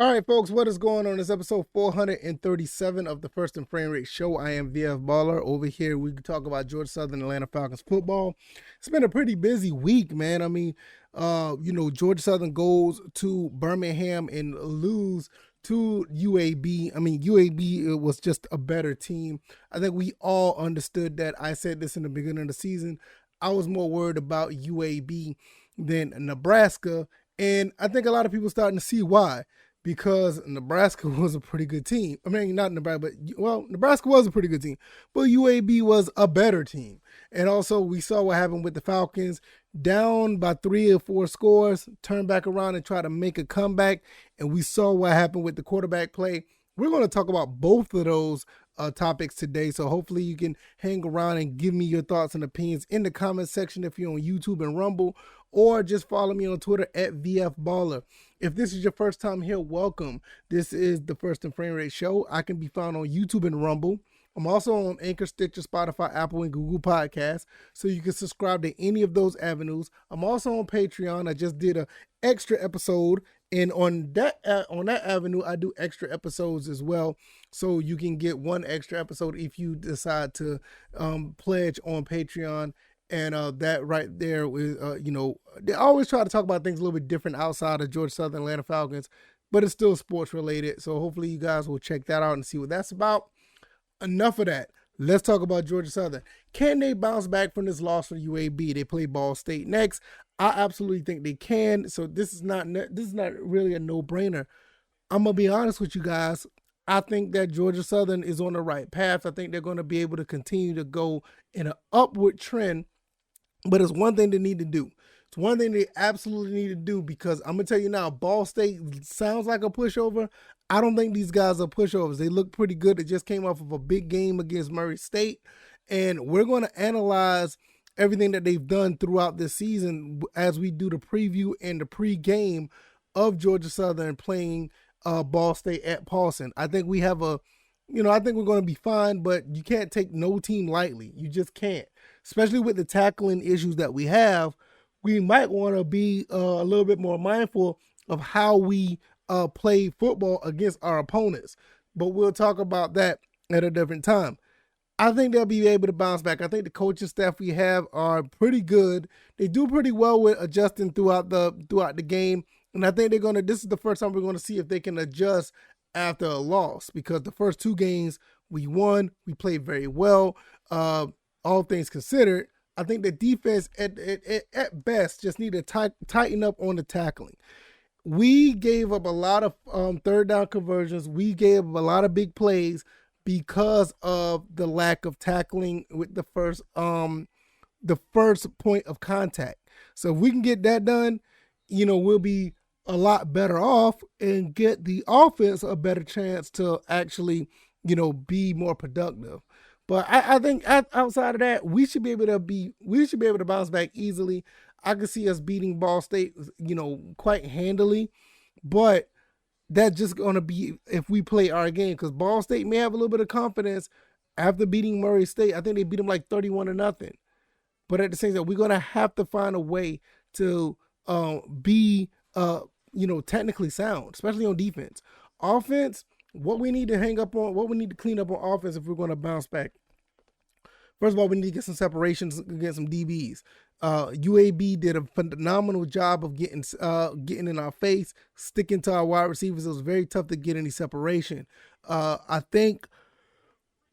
All right, folks, what is going on? This episode 437 of the First and Frame Rate Show. I am VF Baller. Over here, we talk about Georgia Southern Atlanta Falcons football. It's been a pretty busy week, man. Georgia Southern goes to Birmingham and lose to UAB. UAB was just a better team. I think we all understood that. I said this in the beginning of the season. I was more worried about UAB than Nebraska, and I think a lot of people starting to see why. Because Nebraska was a pretty good team. Not Nebraska, but Nebraska was a pretty good team. But UAB was a better team. And also, we saw what happened with the Falcons. Down by 3 or 4 scores, turn back around and try to make a comeback. And we saw what happened with the quarterback play. We're going to talk about both of those topics today. So hopefully you can hang around and give me your thoughts and opinions in the comment section if you're on YouTube and Rumble, or just follow me on Twitter at VFBaller. If this is your first time here, welcome. This is the First and Frame Rate Show. I can be found on YouTube and Rumble. I'm also on Anchor, Stitcher, Spotify, Apple, and Google Podcasts, so you can subscribe to any of those avenues. I'm also on Patreon. I just did an extra episode, and on that avenue, I do extra episodes as well. So you can get one extra episode if you decide to pledge on Patreon. And that right there is, they always try to talk about things a little bit different outside of Georgia Southern Atlanta Falcons, but it's still sports related. So hopefully you guys will check that out and see what that's about. Enough of that. Let's talk about Georgia Southern. Can they bounce back from this loss for UAB? They play Ball State next. I absolutely think they can. So this is not really a no-brainer. I'm gonna be honest with you guys. I think that Georgia Southern is on the right path. I think they're going to be able to continue to go in an upward trend. But it's one thing they need to do. It's one thing they absolutely need to do, because I'm going to tell you now, Ball State sounds like a pushover. I don't think these guys are pushovers. They look pretty good. They just came off of a big game against Murray State. And we're going to analyze everything that they've done throughout this season as we do the preview and the pregame of Georgia Southern playing Ball State at Paulson. I think we have I think we're going to be fine, but you can't take no team lightly. You just can't. Especially with the tackling issues that we have, we might want to be a little bit more mindful of how we play football against our opponents. But we'll talk about that at a different time. I think they'll be able to bounce back. I think the coaching staff we have are pretty good. They do pretty well with adjusting throughout the game. And I think this is the first time we're going to see if they can adjust after a loss, because the first 2 games we won, we played very well. All things considered, I think the defense at best just need to tighten up on the tackling. We gave up a lot of third down conversions. We gave up a lot of big plays because of the lack of tackling with the first point of contact. So if we can get that done, we'll be a lot better off and get the offense a better chance to actually, be more productive. But I think outside of that, we should be able to bounce back easily. I could see us beating Ball State, quite handily. But that's just going to be if we play our game, because Ball State may have a little bit of confidence after beating Murray State. I think they beat them like 31-0. But at the same time, we're going to have to find a way to be technically sound, especially on defense. Offense, what we need to clean up on offense if we're going to bounce back. First of all, we need to get some separations, get some DBs. UAB did a phenomenal job of getting in our face, sticking to our wide receivers. It was very tough to get any separation. I think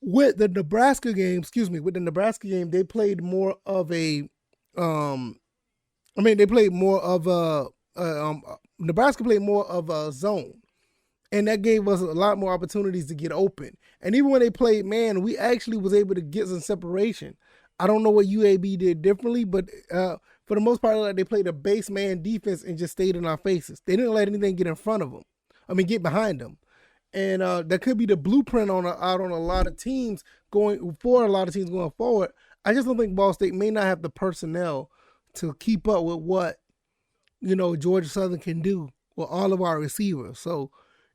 with the Nebraska game, they played more of a Nebraska played more of a zone. And that gave us a lot more opportunities to get open. And even when they played man, we actually was able to get some separation. I don't know what UAB did differently, but for the most part, they played a base man defense and just stayed in our faces. They didn't let anything get in front of them. Get behind them. And that could be the blueprint out on a lot of teams going forward. I just don't think Ball State may not have the personnel to keep up with what, Georgia Southern can do with all of our receivers. So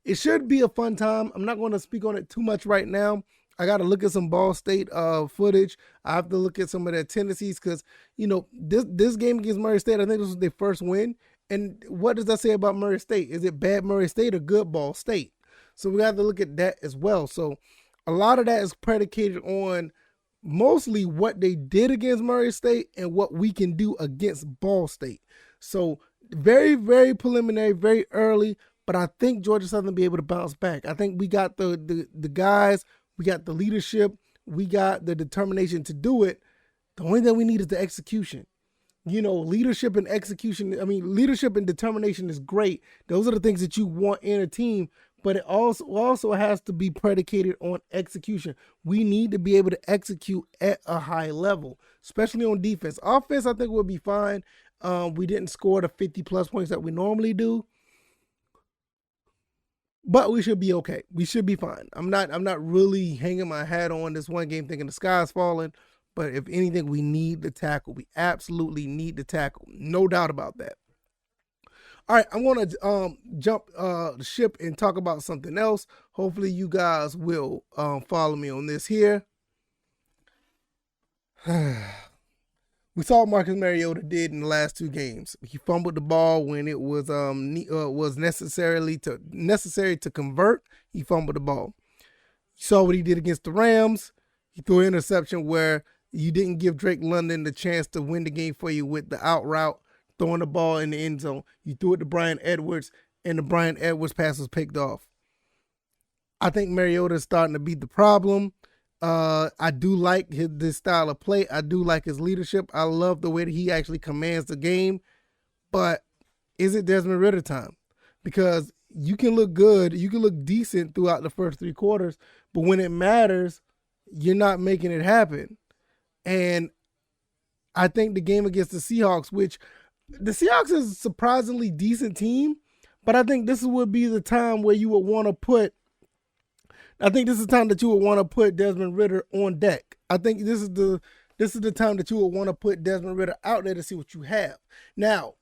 it should be a fun time. I'm not going to speak on it too much right now. I got to look at some Ball State footage. I have to look at some of their tendencies because, this game against Murray State, I think this was their first win. And what does that say about Murray State? Is it bad Murray State or good Ball State? So we have to look at that as well. So a lot of that is predicated on mostly what they did against Murray State and what we can do against Ball State. So very, very preliminary, very early, but I think Georgia Southern will be able to bounce back. I think we got the guys, we got the leadership, we got the determination to do it. The only thing we need is the execution. Leadership and execution, leadership and determination is great. Those are the things that you want in a team, but it also has to be predicated on execution. We need to be able to execute at a high level, especially on defense. Offense, I think we'll be fine. We didn't score the 50-plus points that we normally do, but we should be okay. We should be fine. I'm not really hanging my hat on this one game thinking the sky's falling. But if anything, we need the tackle. We absolutely need the tackle. No doubt about that. All right, I'm going to jump the ship and talk about something else. Hopefully you guys will follow me on this here. We saw what Marcus Mariota did in the last two games. He fumbled the ball when it was necessary to convert. He fumbled the ball. You saw what he did against the Rams. He threw an interception where you didn't give Drake London the chance to win the game for you with the out route, throwing the ball in the end zone. You threw it to Bryan Edwards, and the Bryan Edwards pass was picked off. I think Mariota is starting to be the problem. I do like this style of play. I do like his leadership. I love the way that he actually commands the game. But is it Desmond Ridder time? Because you can look good, you can look decent throughout the first three quarters, but when it matters, you're not making it happen. And I think the game against the Seahawks, which the Seahawks is a surprisingly decent team, but I think this would be the time where you would want to put, Desmond Ridder on deck. I think this is the time that you would want to put Desmond Ridder out there to see what you have. Now,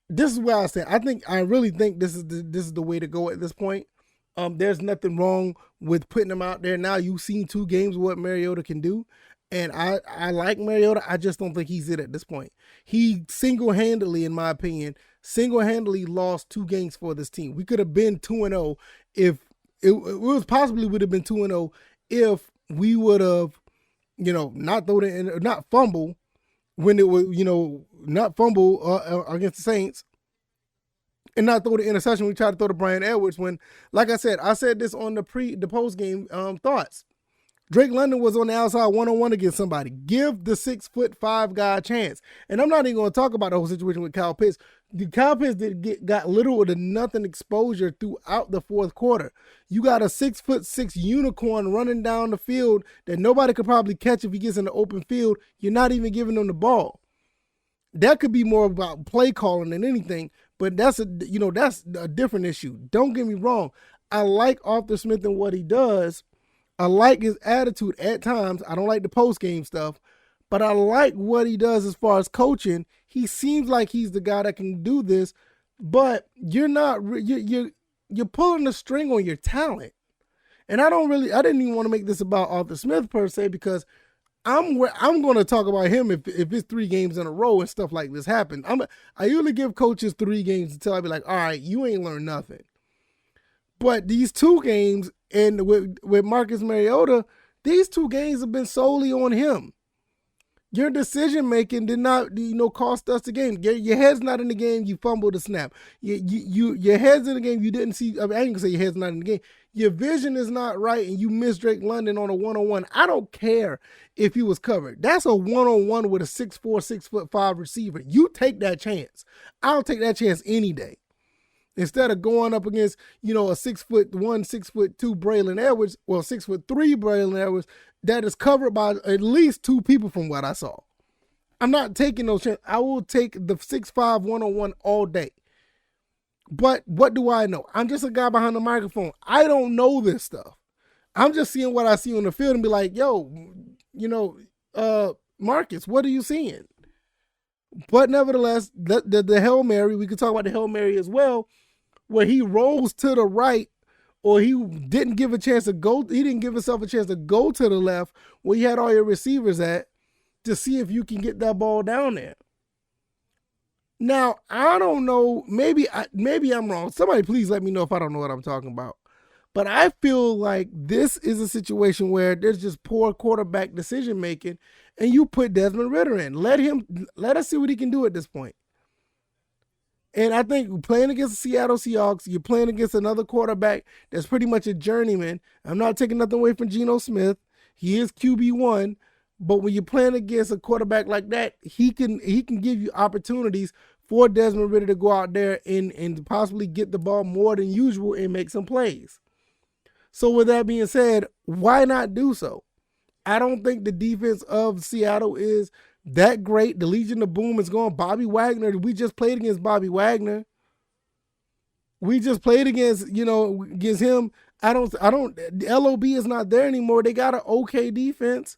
this is where I stand. I really think this is the way to go at this point. There's nothing wrong with putting him out there now. You've seen 2 games of what Mariota can do. And I like Mariota. I just don't think he's it at this point. He single-handedly, in my opinion, lost 2 games for this team. We could have been 2-0 if it was possibly would have been 2-0 if we would have, not fumble when it was, not fumble against the Saints and not throw the interception. We tried to throw to Bryan Edwards when, like I said this on the post-game thoughts. Drake London was on the outside one-on-one against somebody. Give the 6'5" guy a chance. And I'm not even going to talk about the whole situation with Kyle Pitts. Kyle Pitts got little to nothing exposure throughout the fourth quarter. You got a 6'6" unicorn running down the field that nobody could probably catch if he gets in the open field. You're not even giving him the ball. That could be more about play calling than anything, but that's a different issue. Don't get me wrong. I like Arthur Smith and what he does. I like his attitude at times. I don't like the post-game stuff, but I like what he does as far as coaching. He seems like he's the guy that can do this, but you're pulling the string on your talent. And I didn't even want to make this about Arthur Smith per se, because I'm going to talk about him if it's 3 games in a row and stuff like this happen. I usually give coaches 3 games until I be like, all right, you ain't learned nothing. But these 2 games, and with Marcus Mariota, these 2 games have been solely on him. Your decision making did not, cost us the game. Your head's not in the game. You fumbled the snap. Your head's in the game. You didn't see. I ain't gonna say your head's not in the game. Your vision is not right, and you missed Drake London on a one-on-one. I don't care if he was covered. That's a one-on-one with a 6'4", 6'5" receiver. You take that chance. I'll take that chance any day. Instead of going up against, a 6'1", 6'2" Braylon Edwards, 6'3" Braylon Edwards, that is covered by at least 2 people from what I saw. I'm not taking those chances. I will take the 6'5" one-on-one all day. But what do I know? I'm just a guy behind the microphone. I don't know this stuff. I'm just seeing what I see on the field and be like, yo, Marcus, what are you seeing? But nevertheless, the Hail Mary, we could talk about the Hail Mary as well, where he rolls to the right, or he didn't give a chance to go. He didn't give himself a chance to go to the left where you had all your receivers at to see if you can get that ball down there. Now, I don't know. Maybe I'm wrong. Somebody please let me know if I don't know what I'm talking about. But I feel like this is a situation where there's just poor quarterback decision making, and you put Desmond Ridder in. Let us see what he can do at this point. And I think playing against the Seattle Seahawks, you're playing against another quarterback that's pretty much a journeyman. I'm not taking nothing away from Geno Smith. He is QB1. But when you're playing against a quarterback like that, he can give you opportunities for Desmond Ridder to go out there and possibly get the ball more than usual and make some plays. So with that being said, why not do so? I don't think the defense of Seattle is that great. The Legion of Boom is gone. Bobby Wagner, we just played against Bobby Wagner. We just played against him. The LOB is not there anymore. They got an okay defense.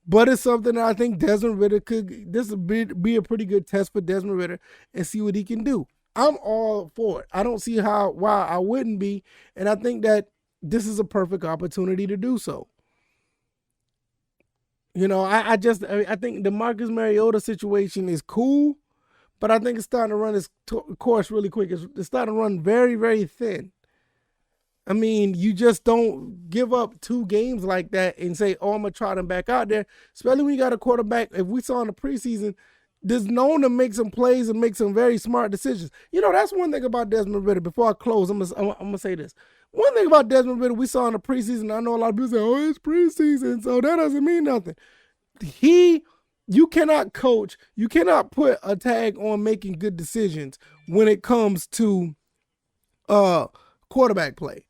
But it's something that I think Desmond Ridder this would be a pretty good test for Desmond Ridder and see what he can do. I'm all for it. I don't see why I wouldn't be. And I think that this is a perfect opportunity to do so. I think the Marcus Mariota situation is cool, but I think it's starting to run its course really quick. It's starting to run very, very thin. I mean, you just don't give up 2 games like that and say, oh, I'm going to try them back out there, especially when you got a quarterback. If we saw in the preseason, there's known to make some plays and make some very smart decisions. That's one thing about Desmond Ridder. Before I close, I'm going to say this. One thing about Desmond Ridder we saw in the preseason, I know a lot of people say, oh, it's preseason, so that doesn't mean nothing. You cannot coach, you cannot put a tag on making good decisions when it comes to quarterback play.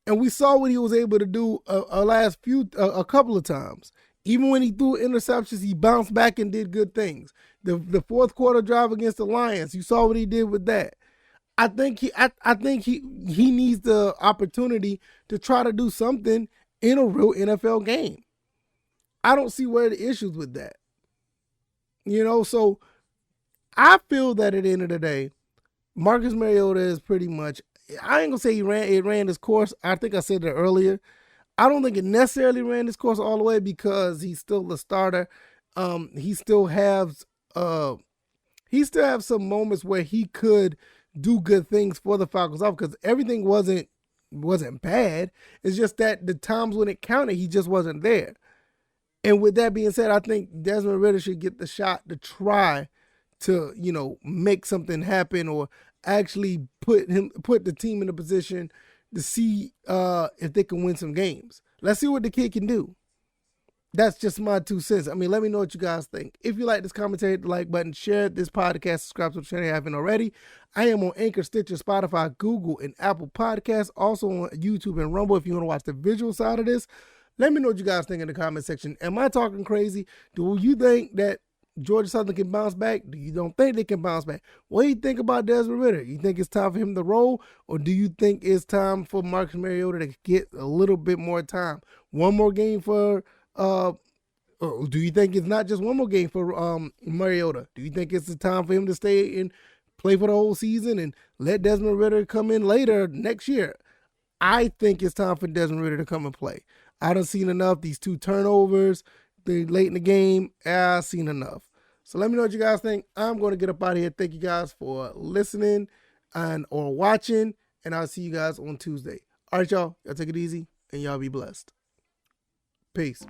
And we saw what he was able to do a couple of times. Even when he threw interceptions, he bounced back and did good things. The fourth quarter drive against the Lions, you saw what he did with that. I think he needs the opportunity to try to do something in a real NFL game. I don't see where the issues with that. So I feel that at the end of the day, Marcus Mariota is pretty much, I ain't gonna say it ran his course. I think I said that earlier. I don't think it necessarily ran his course all the way because he's still the starter. He still has some moments where he could do good things for the Falcons off because everything wasn't bad. It's just that the times when it counted, he just wasn't there. And with that being said, I think Desmond Ridder should get the shot to try to, make something happen or actually put the team in a position to see if they can win some games. Let's see what the kid can do. That's just my 2 cents. I mean, let me know what you guys think. If you like this commentary, hit the like button, share this podcast, subscribe to the channel if you haven't already. I am on Anchor, Stitcher, Spotify, Google, and Apple Podcasts. Also on YouTube and Rumble if you want to watch the visual side of this. Let me know what you guys think in the comment section. Am I talking crazy? Do you think that Georgia Southern can bounce back? Do you don't think they can bounce back? What do you think about Desmond Ridder? You think it's time for him to roll? Or do you think it's time for Marcus Mariota to get a little bit more time? One more game for or do you think it's not just one more game for Mariota? Do you think it's the time for him to stay and play for the whole season and let Desmond Ridder come in later next year? I think it's time for Desmond Ridder to come and play. I done seen enough. These 2 turnovers, they late in the game. I've seen enough. So let me know what you guys think. I'm going to get up out of here. Thank you guys for listening or watching, and I'll see you guys on Tuesday. All right, y'all. Y'all take it easy, and y'all be blessed. Peace.